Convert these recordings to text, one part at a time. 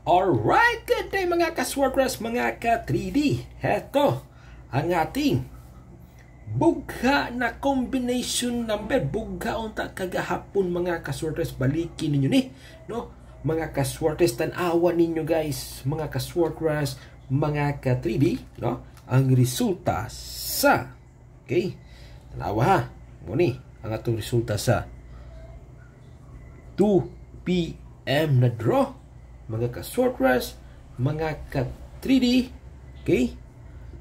Alright, good day mga ka-Swartras, mga ka-3D. Heto ang ating bugha na combination number. Bugha unta kagahapon mga ka-Swartras. Balikin ninyo ni, no? Mga ka-Swartras, tanawa ninyo guys, mga ka-Swartras, mga ka-3D, no? Ang resulta sa, okay? Tanawa ha. Muni, ang atong resulta sa 2 p.m. na draw. Mga ka-Swartras, mga ka-3D, okay?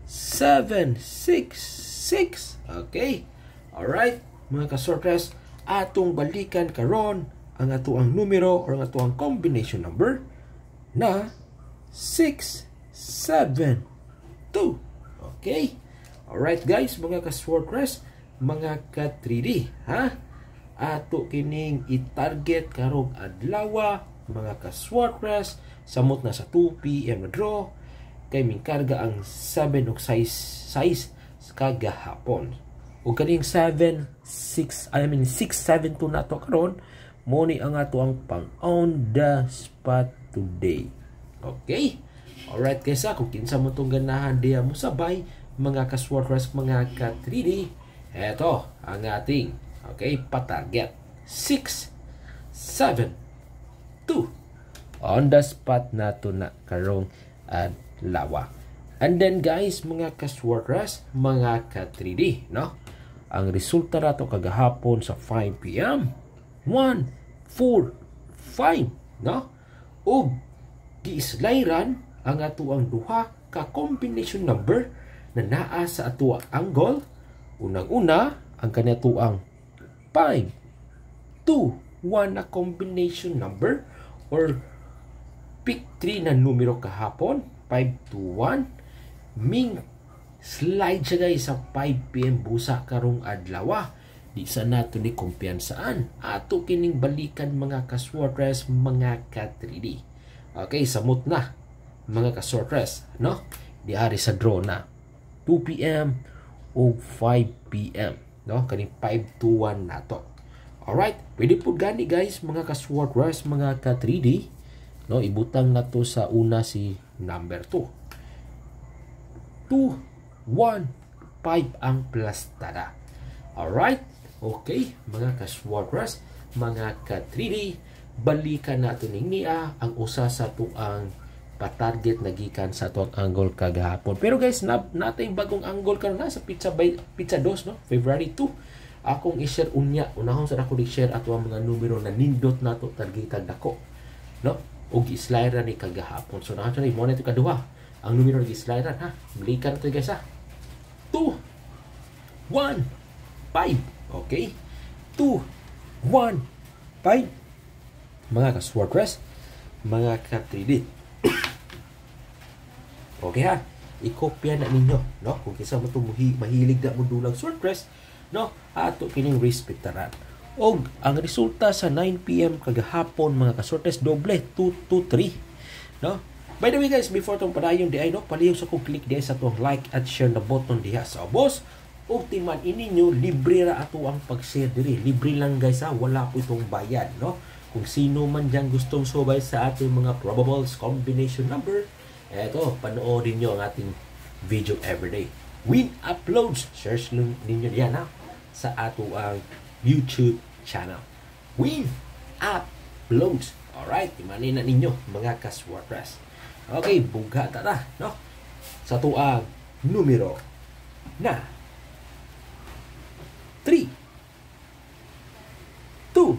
766, okay? Alright, mga ka-Swartras, atong balikan karon ang atuang numero or ang atuang combination number na 672. Okay? Alright guys, mga ka-Swartras, mga ka-3D, ha? Ato kining i-target karong adlaw, mga ka-Swartras, samot na sa 2 p.m. na draw, kay mingkarga ang 7 og size kagahapon. O kaning 672 na to karon, mo ni ang ato ang pang on the spot today. Okay? Alright guys, kung kinsa mo tong ganahan diya mo sabay, mga ka-Swartras, mga ka-3D, eto ang ating, okay, patarget 672 on the spot nato na karong adlaw. And then guys, mga ka-Swartras, mga ka-3D, no? Ang resulta nato kagahapon sa 5 p.m. 1, 4, 5, no? O giislayran ang ato ang duha ka combination number na naa sa ato ang angle. Unang-una, ang kanato ang 5, 2, 1 na combination number or pick 3 na numero kahapon, 521. Ming slide siya guys sa 5 p.m. busa karong adlaw. Di sa nato ni kumpiyansaan. Ato kining balikan mga ka-Swartras, mga ka-3D. Okay, samot na mga ka-Swartras, no? Di ari sa draw na 2 p.m. o 5 p.m. no? Kaning 521 nato. Alright, pwede po gani guys, mga ka-Swartras, mga ka-3D, no? Ibutang na to sa una si number 2. 2, 1, 5 ang plastada. Alright, okay, mga ka-Swartras, mga ka-3D, balikan nato ning niya ang usa sa tuang patarget na gikan sa tuang angle kagahapon. Pero guys, natay bagong angle karon na sa pizza 2, no? February 2. Akong i-share unya, unahon sa ako i-share ato ang mga numero na nindot nato targetan dako, no? O gi-slide ni kagahapon. So actually mo na ito kaduha ang numero ni gi-slide ha. Balikan to guys ha. 2, 1, 5. Okay? 2, 1, 5. Mga ka-Swartras, mga ka-3D. Okay ha? I-kopya na ninyo, no? Kung kisa mo itong mahilig na mo dulang Swartras, no? Ato kining respectaran. Og ang resulta sa 9 p.m. kagahapon, mga ka-Swartras, doble 223, no? By the way guys, before tong padayon di ay, no, palihog sa kong click di sa tong like at share na button diha sa boss. Og timan ininyo, libre ra ato ang pag-share diri. Libre lang guys ha, wala po itong bayad, no? Kung sino man dyan gustong subay sa ating mga probables combination number, eto, panoodin nyo ang ating video everyday. Win uploads, search lang ninyo diyan ha, sa ato ang YouTube channel. Win uploads. Alright, imanin na ninyo mga ka-Swartras. Okay, bugha ta, no? Sa tuang numero na 3, 2,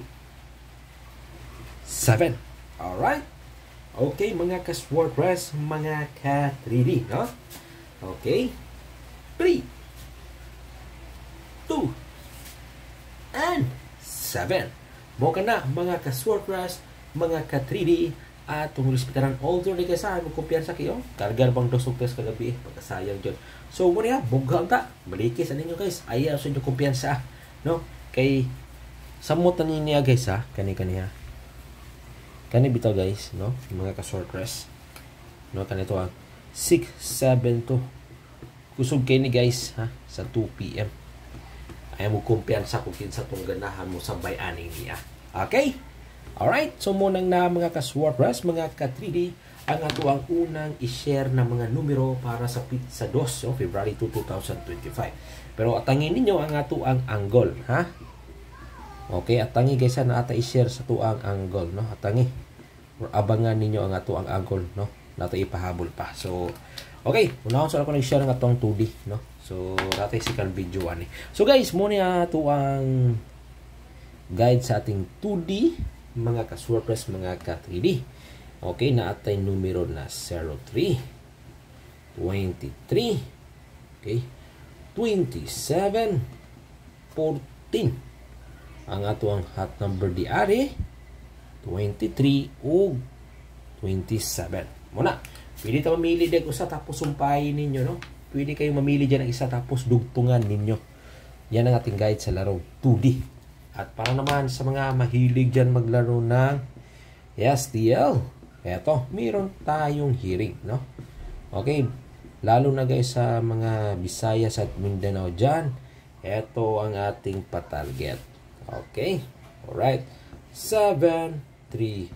7. Alright? Okay, mga ka-Swartras, mga ka-3D, no? Okay. 3, 2, and 7. Mo ka na, mga ka-Swartras, mga ka-3D, at itong respetaran older ni kaysa, magkumpiyansa kayo. Kargar bang dosog test kagabi, pagkasayang dyan. So, muna yan, bughaw ta. Malikis, ano nyo guys? Ayaw sa inyo kumpiyansa, no? Kay, samot na niya guys, ha? Kani-kani, ha? Kani bitaw guys, no? Mga ka-Swartras, no? Kanito, ha? 672. Kusog kayo ni guys, ha? Sa 2 p.m. Ayaw mo kumpiyansa kung kinsa itong ganahan mo sa bayaning niya. Okay? Alright, so munang na mga ka-Swartras, mga ka-3D, ang ato ang unang i-share na mga numero para sa Pizza 2, so February 2, 2025. Pero atangin ninyo ang ato ang angle, ha? Okay, atangi guys na ata i-share sa tuang angle, no? Atangi. Abangan ninyo ang ato ang angle, no? Nato ipahabol pa. So, okay, unahon sa ako nag-share ng atong 2D, no? So, nato second video ani. So guys, muna ato ang guide sa ating 2D, mga ka-surprise, mga ka-3D. Okay, na atay numero na 03, 23, okay, 27, 14. Ang ato ang hot number di ari 23 o 27. Muna, pwede ta mamili din usa tapos sumpahin ninyo, no? Pwede kayong mamili diyan ng isa tapos dugtungan ninyo. Yan ang ating guide sa laro 2D. At para naman sa mga mahilig diyan maglaro ng STL, eto, meron tayong hearing, no? Okay, lalo na guys sa mga Visayas at Mindanao diyan, eto ang ating patarget. Okay, alright, 730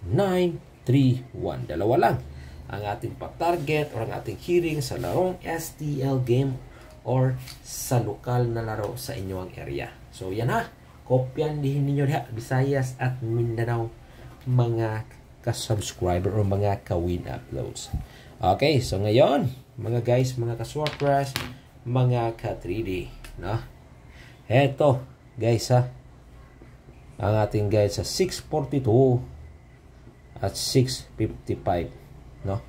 931. Dalawa lang ang ating pa-target or ang ating hearing sa larong STL game or sa lokal na laro sa inyong area. So yan ha, kopyan din ninyo diha Visayas at Mindanao, mga ka-subscriber o mga ka-win uploads. Okay, so ngayon mga guys, mga ka-surprise, mga ka-3D, no? Eto guys ha, ang ating guide sa 642 at 655, no?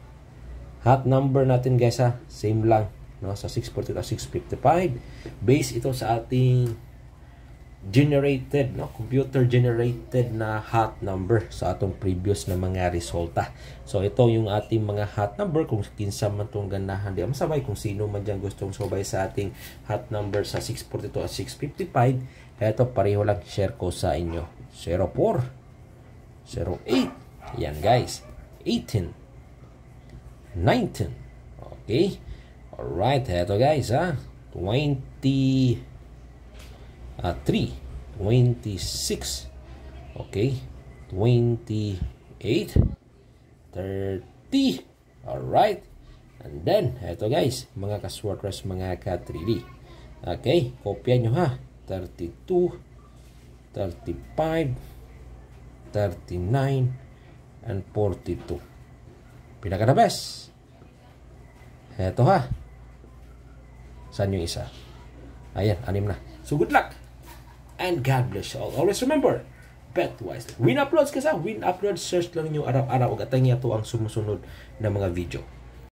Hot number natin guys ha, same lang, no? Sa 642 at 655. Base ito sa ating generated, no? Computer generated na hot number sa atong previous na mga resulta. So ito yung ating mga hot number kung kinsa man tong ganahan di masabay, kung sino man diyan gustong subay sa ating hot number sa 642 at 655. Ito pareho lang share ko sa inyo. 04, 08, yan guys, 18, 19. Okay, alright, ito guys ha, 23, 26, okay, 28, 30, alright, and then eto guys, mga ka-surprise, mga ka-3D, okay, kopya nyo ha, 32, 35, 39, and 42. Pinaka the best, eto ha, saan yung isa? Ayan, 6 na. So good luck and God bless you all. Always remember, bet wisely. Win uploads kasi, win uploads, search lang nyo araw-araw ug atay niya to ang sumusunod na mga video.